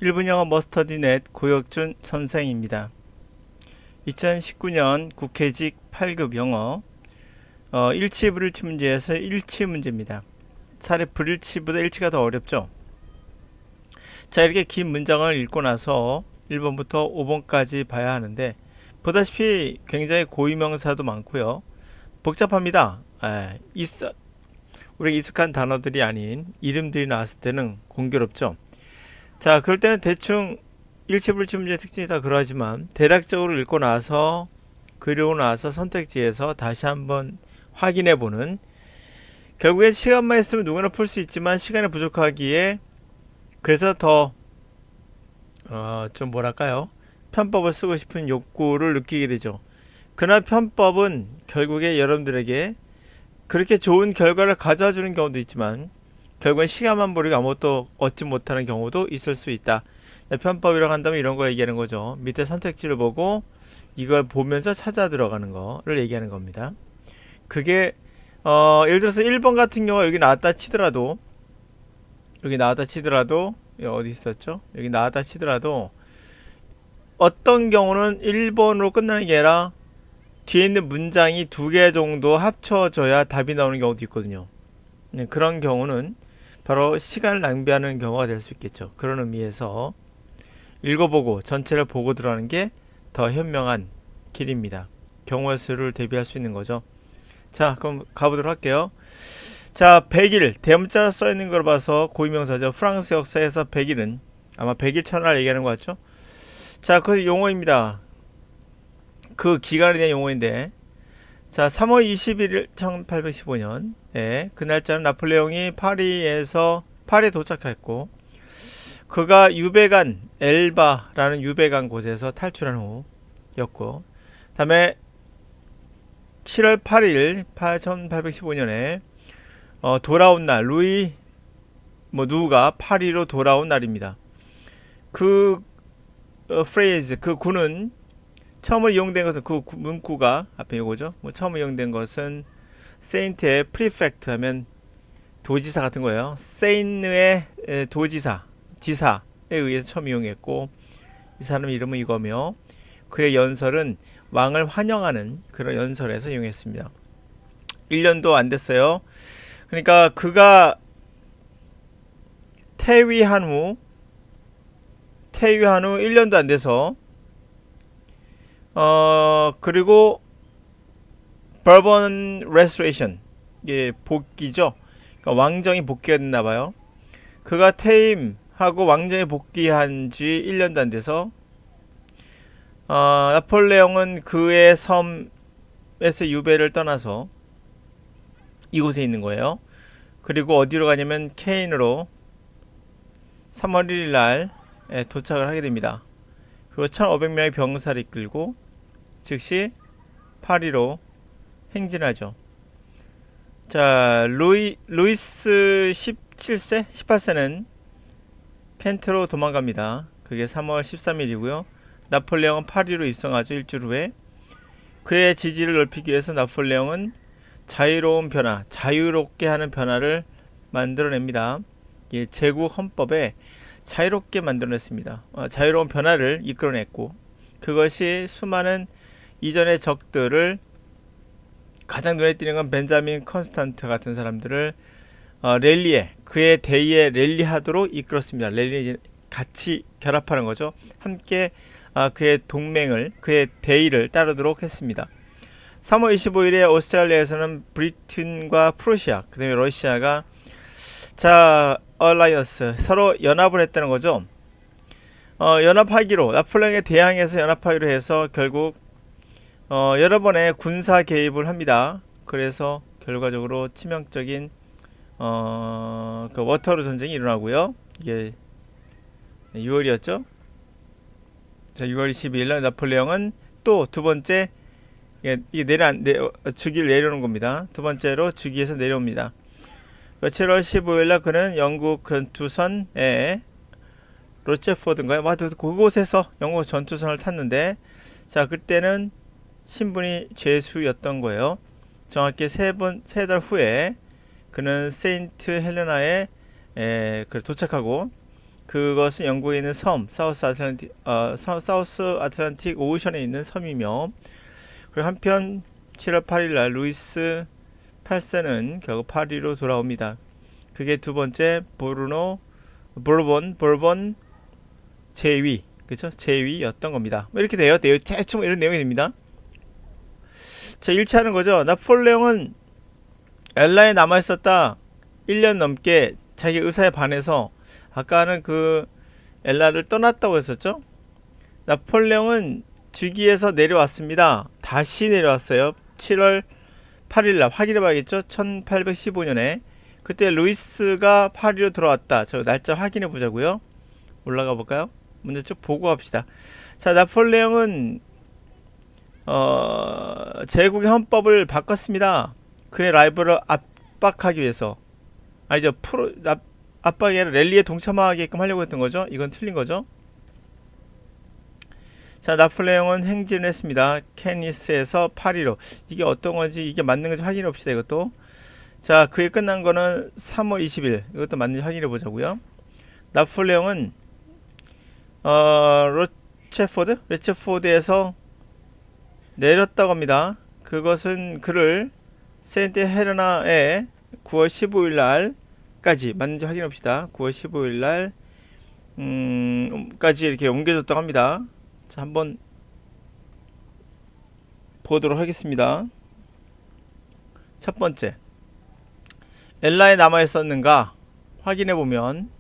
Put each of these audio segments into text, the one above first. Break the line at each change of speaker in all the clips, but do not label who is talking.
1분 영어 머스터디넷 고혁준 선생입니다. 2019년 국회직 8급 영어 일치 불일치 문제에서 일치 문제입니다. 차라리 불일치보다 일치가 더 어렵죠. 자, 이렇게 긴 문장을 읽고 나서 1번부터 5번까지 봐야 하는데 보다시피 굉장히 고유명사도 많고요. 복잡합니다. 우리가 익숙한 단어들이 아닌 이름들이 나왔을 때는 공교롭죠. 자, 그럴 때는 대충 일치불치 문제의 특징이 다 그러하지만 대략적으로 읽고 나서 그리고 나서 선택지에서 다시 한번 확인해보는, 결국에 시간만 있으면 누구나 풀 수 있지만 시간이 부족하기에 그래서 더 좀 뭐랄까요, 편법을 쓰고 싶은 욕구를 느끼게 되죠. 그러나 편법은 결국에 여러분들에게 그렇게 좋은 결과를 가져주는 경우도 있지만 결국엔 시간만 버리고 아무것도 얻지 못하는 경우도 있을 수 있다. 편법이라고 한다면 이런 거 얘기하는 거죠. 밑에 선택지를 보고 이걸 보면서 찾아 들어가는 거를 얘기하는 겁니다. 그게 예를 들어서 1번 같은 경우가 여기 나왔다 치더라도 여기 어디 있었죠? 여기 나왔다 치더라도 어떤 경우는 1번으로 끝나는 게 아니라 뒤에 있는 문장이 두 개 정도 합쳐져야 답이 나오는 경우도 있거든요. 그런 경우는 바로 시간을 낭비하는 경우가 될 수 있겠죠. 그런 의미에서 읽어보고 전체를 보고 들어가는 게 더 현명한 길입니다. 경우의 수를 대비할 수 있는 거죠. 자, 그럼 가보도록 할게요. 자, 100일 대문자로 써있는 걸 봐서 고유명사죠. 프랑스 역사에서 100일은 아마 100일 천하를 얘기하는 것 같죠. 자, 그 용어입니다. 그 기간에 대한 용어인데, 자, 3월 21일 1815년, 그 날짜는 나폴레옹이 파리에 도착했고, 그가 유배간 엘바라는 유배간 곳에서 탈출한 후였고, 다음에 7월 8일 1815년에 돌아온 날, 루이 누가 파리로 돌아온 날입니다. 그 프레이즈, 그 구는 처음으로 이용된 것은, 그 문구가 앞에 이거죠. 처음 이용된 것은 세인트의 프리펙트 하면 도지사 같은 거예요. 세인의 도지사, 지사에 의해서 처음 이용했고, 이 사람 이름은 이거며 그의 연설은 왕을 환영하는 그런 연설에서 이용했습니다. 1년도 안 됐어요. 그러니까 그가 퇴위한 후 1년도 안 돼서 그리고 버번 레스토레이션, 이게 복귀죠. 그러니까 왕정이 복귀가 됐나봐요. 그가 퇴임하고 왕정이 복귀한 지 1년도 안 돼서 나폴레옹은 그의 섬에서 유배를 떠나서 이곳에 있는 거예요. 그리고 어디로 가냐면 케인으로 3월 1일 날 도착을 하게 됩니다. 그리고 1500명의 병사를 이끌고 즉시 파리로 행진하죠. 자, 루이스 17세, 18세는 켄트로 도망갑니다. 그게 3월 13일이고요. 나폴레옹은 파리로 입성하죠. 일주일 후에. 그의 지지를 넓히기 위해서 나폴레옹은 자유로운 변화, 자유롭게 하는 변화를 만들어냅니다. 제국 헌법에 자유롭게 만들어냈습니다. 자유로운 변화를 이끌어냈고, 그것이 수많은 이전의 적들을, 가장 눈에 띄는 건 벤자민 컨스탄트 같은 사람들을 그의 대의에 랠리하도록 이끌었습니다. 랠리, 같이 결합하는 거죠. 함께 그의 그의 대의를 따르도록 했습니다. 3월 25일에 오스트랄리아에서는 브리튼과 프루시아, 그 다음에 러시아가 얼라이언스, 서로 연합을 했다는 거죠. 연합하기로, 나폴레옹에 대항해서 연합하기로 해서 결국 여러 번의 군사 개입을 합니다. 그래서 결과적으로 치명적인 그 워터루 전쟁이 일어나고요. 이게 6월이었죠. 자, 6월 22일 날 나폴레옹은 또 두 번째, 이게 주기를 내려오는 겁니다. 두 번째로 주기에서 내려옵니다. 7월 15일 날 그는 영국 전투선에 로체포드인가요? 그곳에서 영국 전투선을 탔는데, 자, 그때는 신분이 죄수였던 거예요. 정확히 세 달 후에 그는 세인트 헬레나에 도착하고, 그것은 영국에 있는 섬, 사우스 아틀란틱 오션에 있는 섬이며, 그리고 한편 7월 8일 날 루이스 8세는 결국 파리로 돌아옵니다. 그게 두 번째 보르본 제위, 그쵸? 제위였던 겁니다. 뭐 이렇게 돼요. 대충 이런 내용이 됩니다. 자, 1차 하는 거죠. 나폴레옹은 엘라에 남아있었다 1년 넘게 자기 의사에 반해서, 아까는 그 엘라를 떠났다고 했었죠. 나폴레옹은 즉위에서 내려왔습니다. 다시 내려왔어요. 7월 8일날 확인해 봐야겠죠. 1815년에 그때 루이스가 파리로 들어왔다. 저 날짜 확인해 보자고요. 올라가 볼까요? 먼저 쭉 보고 합시다. 자, 나폴레옹은 제국의 헌법을 바꿨습니다. 그의 라이벌을 압박하기 위해서. 아니죠. 압박이 아니라 랠리에 동참하게끔 하려고 했던 거죠. 이건 틀린 거죠. 자, 나폴레옹은 행진을 했습니다. 케니스에서 파리로. 이게 어떤 건지, 이게 맞는 건지 확인해 봅시다. 이것도. 자, 그게 끝난 거는 3월 20일. 이것도 맞는지 확인해 보자고요. 나폴레옹은 레체포드에서 내렸다고 합니다. 그것은 그를 세인트 헤레나에 9월 15일 날까지 맞는지 확인해 봅시다. 9월 15일 날 까지 이렇게 옮겨졌다고 합니다. 자, 한번 보도록 하겠습니다. 첫 번째, 엘라에 남아 있었는가 확인해 보면,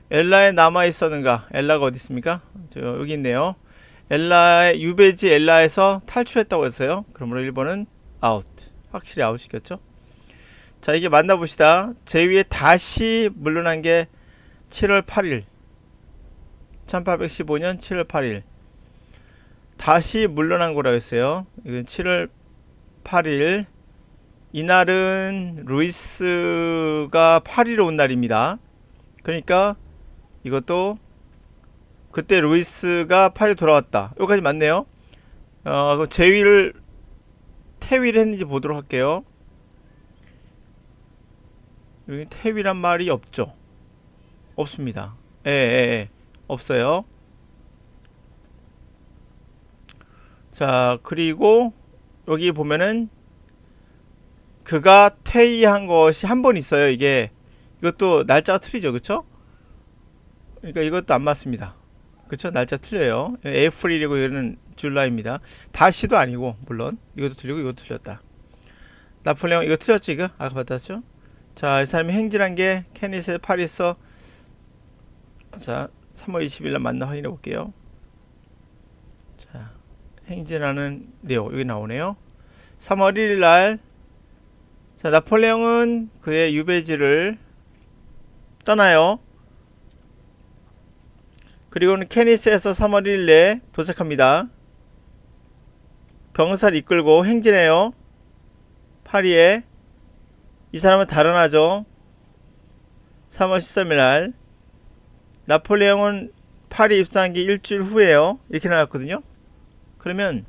엘라에 남아 있었는가, 엘라가 어디 있습니까? 여기 있네요. 엘라의 유배지 엘라에서 탈출했다고 했어요. 그러므로 1번은 아웃, 확실히 아웃 시켰죠. 자, 이게 맞나 봅시다. 제위에 다시 물러난 게 7월 8일 1815년 7월 8일 다시 물러난 거라고 했어요. 이건 7월 8일, 이날은 루이스가 파리로 온 날입니다. 그러니까 이것도 그때 루이스가 파리 돌아왔다. 여기까지 맞네요. 제위를 태위를 했는지 보도록 할게요. 여기 태위란 말이 없죠. 없습니다. 없어요. 자, 그리고 여기 보면은 그가 퇴위한 것이 한 번 있어요. 이것도 날짜가 틀리죠. 그쵸? 그러니까 이것도 안 맞습니다. 그쵸? 날짜 틀려요. 에이프릴이고 이거는 줄라입니다. 다시도 아니고, 물론 이것도 틀리고 이것도 틀렸다. 나폴레옹 이거 틀렸지 이거? 아까 봤죠? 자, 이 사람이 행진한 게 케니스 파리스. 자, 3월 20일 날 맞나 확인해 볼게요. 자, 행진하는 내용 여기 나오네요. 3월 1일 날, 자, 나폴레옹은 그의 유배지를 떠나요. 그리고는 케니스에서 3월 1일에 도착합니다. 병사를 이끌고 행진해요. 파리에. 이 사람은 달아나죠. 3월 13일 날. 나폴레옹은 파리 입성한 게 일주일 후에요. 이렇게 나왔거든요. 그러면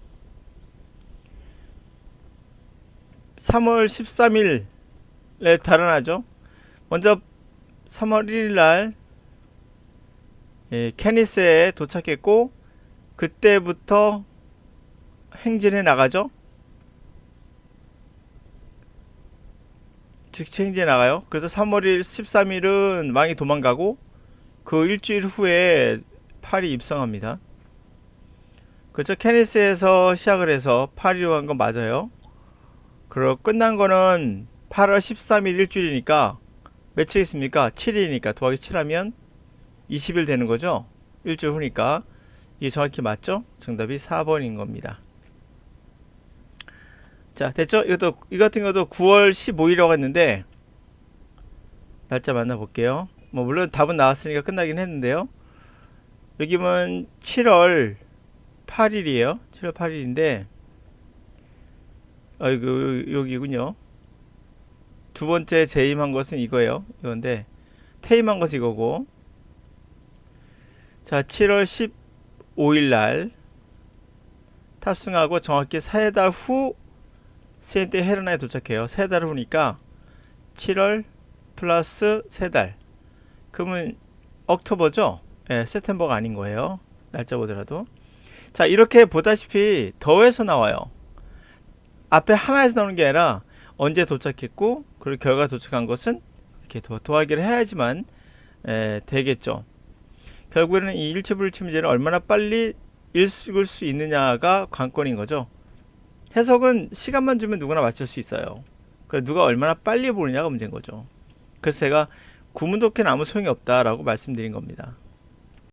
3월 13일에 달아나죠. 먼저 3월 1일 날 케니스에 도착했고, 그때부터 행진해 나가죠. 즉시 행진해 나가요. 그래서 3월 1일, 13일은 왕이 도망가고, 그 일주일 후에 파리 입성합니다. 그렇죠. 케니스에서 시작을 해서 파리로 간 건 맞아요. 그리고 끝난 거는 8월 13일 일주일이니까 며칠 있습니까? 7일이니까 더하기 7하면 20일 되는 거죠. 일주일 후니까. 이게 정확히 맞죠? 정답이 4번인 겁니다. 자, 됐죠? 이 같은 것도 9월 15일이라고 했는데, 날짜 만나볼게요. 뭐 물론 답은 나왔으니까 끝나긴 했는데요. 여기 보면 7월 8일이에요. 7월 8일인데 여기군요. 두 번째 재임한 것은 이거예요. 이건데 퇴임한 것은 이거고. 자, 7월 15일 날 탑승하고 정확히 3달 후 세인트 헤레나에 도착해요. 3달 후니까 7월 플러스 3달. 그러면 옥토버죠? 예, 세프템버가 아닌 거예요. 날짜 보더라도. 자, 이렇게 보다시피 더해서 나와요. 앞에 하나에서 나오는 게 아니라 언제 도착했고 그리고 결과 도착한 것은 이렇게 더하기를 해야지만 되겠죠. 결국에는 이 일치불일치 문제를 얼마나 빨리 읽을 수 있느냐가 관건인 거죠. 해석은 시간만 주면 누구나 맞출 수 있어요. 그래서 누가 얼마나 빨리 보느냐가 문제인 거죠. 그래서 제가 구문독해는 아무 소용이 없다라고 말씀드린 겁니다.